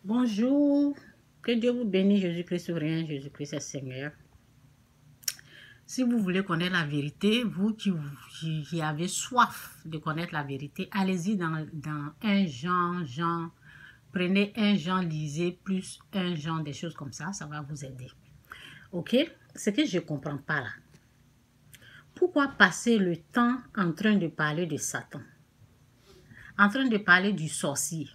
Bonjour, que Dieu vous bénisse, Jésus-Christ souverain, Jésus-Christ est Seigneur. Si vous voulez connaître la vérité, vous qui avez soif de connaître la vérité, allez-y dans 1 Jean, prenez 1 Jean, lisez plus 1 Jean, des choses comme ça va vous aider. Ok? Ce que je ne comprends pas là, pourquoi passer le temps en train de parler de Satan? En train de parler du sorcier.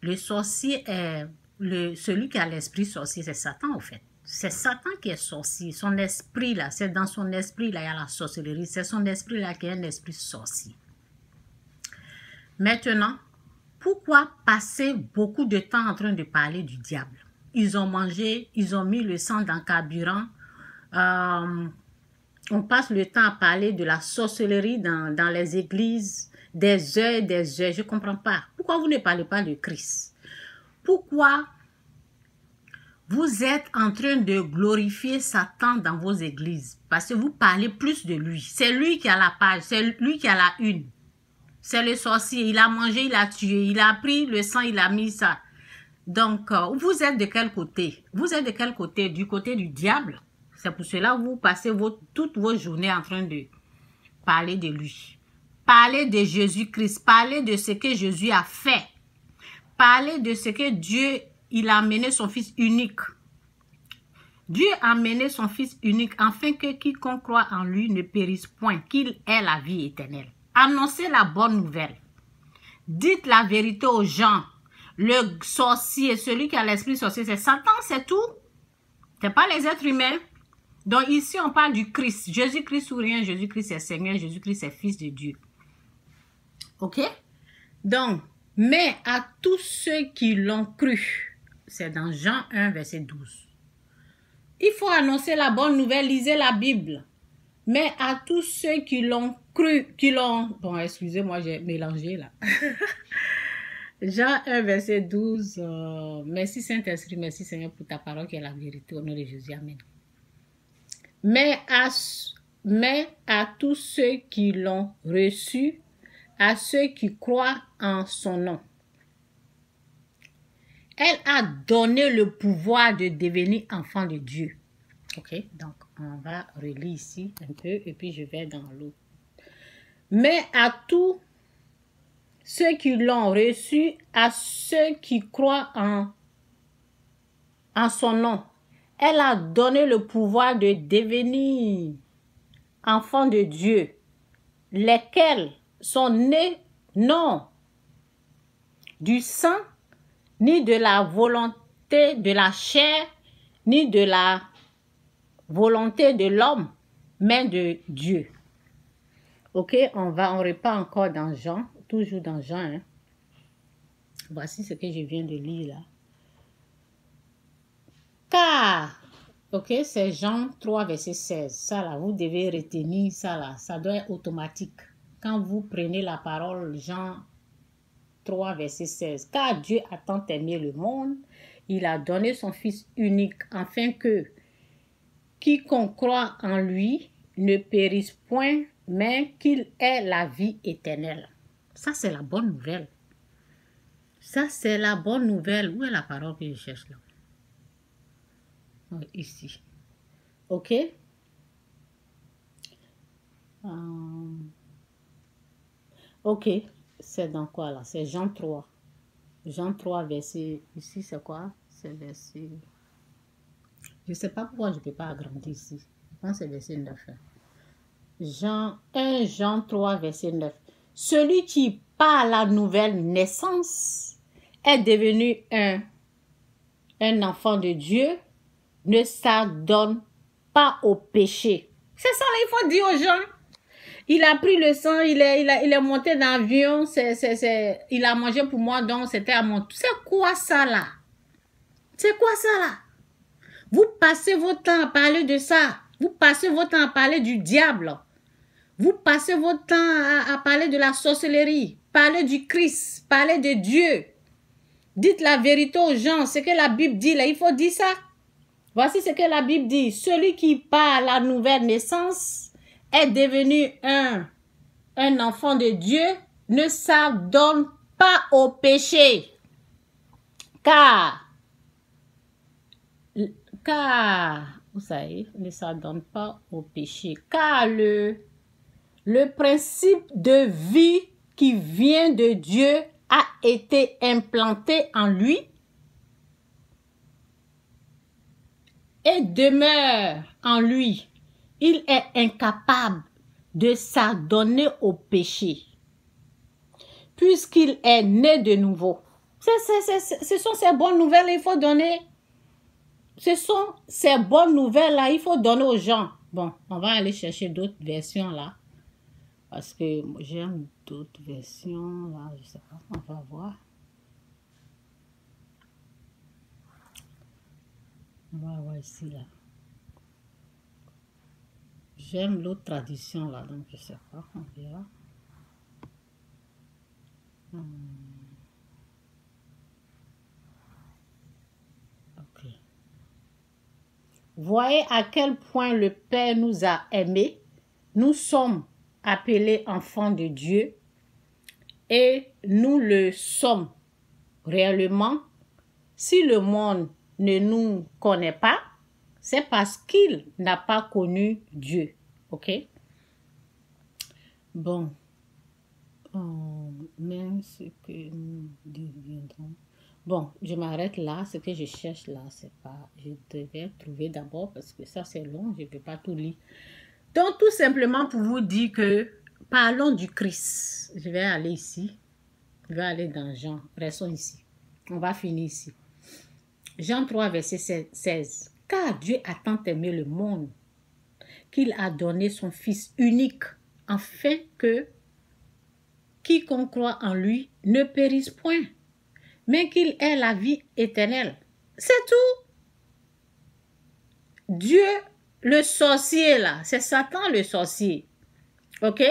Le sorcier est celui qui a l'esprit sorcier, c'est Satan en fait. C'est Satan qui est sorcier. Son esprit là, c'est dans son esprit là, il y a la sorcellerie. C'est son esprit là qui est un esprit sorcier. Maintenant, pourquoi passer beaucoup de temps en train de parler du diable? Ils ont mangé, ils ont mis le sang dans le carburant. On passe le temps à parler de la sorcellerie dans les églises, des heures, je ne comprends pas. Pourquoi vous ne parlez pas de Christ? Pourquoi vous êtes en train de glorifier Satan dans vos églises? Parce que vous parlez plus de lui. C'est lui qui a la page, c'est lui qui a la une. C'est le sorcier, il a mangé, il a tué, il a pris le sang, il a mis ça. Donc, vous êtes de quel côté? Vous êtes de quel côté? Du côté du diable? C'est pour cela que vous passez toutes vos journées en train de parler de lui. Parler de Jésus-Christ, parler de ce que Jésus a fait. Parler de ce que Dieu, il a amené son Fils unique. Dieu a amené son Fils unique afin que quiconque croit en lui ne périsse point, qu'il ait la vie éternelle. Annoncez la bonne nouvelle. Dites la vérité aux gens. Le sorcier, celui qui a l'esprit sorcier, c'est Satan, c'est tout. Ce n'est pas les êtres humains. Donc ici, on parle du Christ. Jésus-Christ ou rien, Jésus-Christ est Seigneur, Jésus-Christ est Fils de Dieu. Ok? Donc, mais à tous ceux qui l'ont cru, c'est dans Jean 1, verset 12. Il faut annoncer la bonne nouvelle, lisez la Bible. Mais à tous ceux qui l'ont cru, bon, excusez-moi, j'ai mélangé là. Jean 1, verset 12. Merci Saint-Esprit, merci Seigneur pour ta parole qui est la vérité. Au nom de Jésus, amen. Mais à tous ceux qui l'ont reçu, à ceux qui croient en son nom, elle a donné le pouvoir de devenir enfant de Dieu. Ok, donc on va relire ici un peu et puis je vais dans l'autre. Mais à tous ceux qui l'ont reçu, à ceux qui croient en son nom, elle a donné le pouvoir de devenir enfants de Dieu, lesquels sont nés non du sang, ni de la volonté de la chair, ni de la volonté de l'homme, mais de Dieu. Ok, on repart encore dans Jean, toujours dans Jean. Hein. Voici ce que je viens de lire là. Car, ok, c'est Jean 3, verset 16. Ça là, vous devez retenir ça là. Ça doit être automatique. Quand vous prenez la parole, Jean 3, verset 16. Car Dieu a tant aimé le monde, il a donné son Fils unique, afin que quiconque croit en lui ne périsse point, mais qu'il ait la vie éternelle. Ça, c'est la bonne nouvelle. Ça, c'est la bonne nouvelle. Où est la parole que je cherche là? Oh, ici. Ok? Ok. C'est dans quoi là? C'est Jean 3. Jean 3, verset... Ici, c'est quoi? C'est verset... Je ne sais pas pourquoi je ne peux pas agrandir ici. Je pense que c'est verset 9. 1 Jean 3, verset 9. Celui qui, par la nouvelle naissance, est devenu un enfant de Dieu, ne s'adonne pas au péché. C'est ça là, il faut dire aux gens. Il a pris le sang, il est monté dans l'avion, il a mangé pour moi, donc c'était à mon tour. C'est quoi ça là? C'est quoi ça là? Vous passez votre temps à parler de ça. Vous passez votre temps à parler du diable. Vous passez votre temps à parler de la sorcellerie. Parler du Christ. Parler de Dieu. Dites la vérité aux gens. Ce que la Bible dit là, il faut dire ça. Voici ce que la Bible dit. Celui qui par la nouvelle naissance est devenu un enfant de Dieu ne s'adonne pas au péché. car, vous savez, ne s'adonne pas au péché. Car le principe de vie qui vient de Dieu a été implanté en lui et demeure en lui. Il est incapable de s'adonner au péché, puisqu'il est né de nouveau. Ce sont ces bonnes nouvelles qu'il faut donner. Ce sont ces bonnes nouvelles-là, il faut donner aux gens. Bon, on va aller chercher d'autres versions là. Parce que j'aime d'autres versions là, je sais pas, on va voir. On va voir ici là. J'aime l'autre tradition là, donc je sais pas, on verra. Ok. Voyez à quel point le Père nous a aimés. Nous sommes appelés enfants de Dieu et nous le sommes réellement. Si le monde ne nous connaît pas, c'est parce qu'il n'a pas connu Dieu. Ok? Bon. Même ce que nous deviendrons. Bon, je m'arrête là. Ce que je cherche là, c'est pas... Je devais trouver d'abord parce que ça, c'est long. Je ne peux pas tout lire. Donc, tout simplement pour vous dire que parlons du Christ. Je vais aller ici. Je vais aller dans Jean. Restons ici. On va finir ici. Jean 3, verset 16. Car Dieu a tant aimé le monde qu'il a donné son Fils unique afin que quiconque croit en lui ne périsse point, mais qu'il ait la vie éternelle. C'est tout. Dieu, le sorcier là, c'est Satan le sorcier. Ok?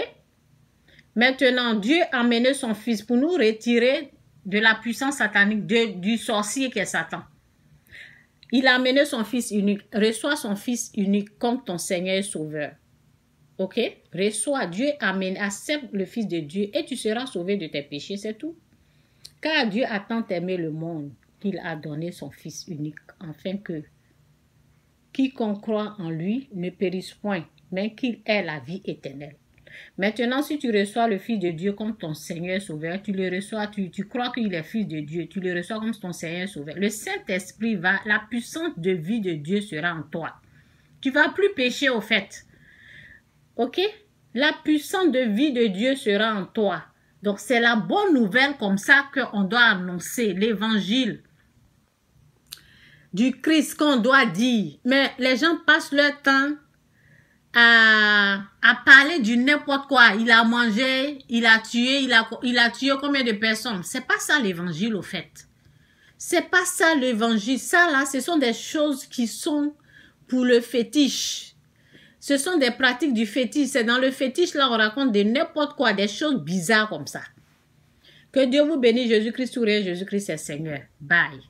Maintenant, Dieu a amené son Fils pour nous retirer de la puissance satanique du sorcier qui est Satan. Il a amené son Fils unique. Reçois son Fils unique comme ton Seigneur et Sauveur. Ok? Reçois, Dieu amène, accepte le Fils de Dieu et tu seras sauvé de tes péchés, c'est tout. Car Dieu a tant aimé le monde qu'il a donné son Fils unique, afin que quiconque croit en lui ne périsse point, mais qu'il ait la vie éternelle. Maintenant, si tu reçois le Fils de Dieu comme ton Seigneur Sauveur, tu le reçois, tu crois qu'il est Fils de Dieu, tu le reçois comme ton Seigneur Sauveur. Le Saint-Esprit va, la puissance de vie de Dieu sera en toi. Tu ne vas plus pécher au fait. Ok? La puissance de vie de Dieu sera en toi. Donc, c'est la bonne nouvelle comme ça qu'on doit annoncer, l'évangile du Christ qu'on doit dire. Mais les gens passent leur temps à parler du n'importe quoi. Il a mangé, il a tué, il a tué combien de personnes? C'est pas ça l'évangile au fait. C'est pas ça l'évangile. Ça là, ce sont des choses qui sont pour le fétiche. Ce sont des pratiques du fétiche. C'est dans le fétiche, là, on raconte de n'importe quoi, des choses bizarres comme ça. Que Dieu vous bénisse, Jésus-Christ, Jésus-Christ est Seigneur. Bye.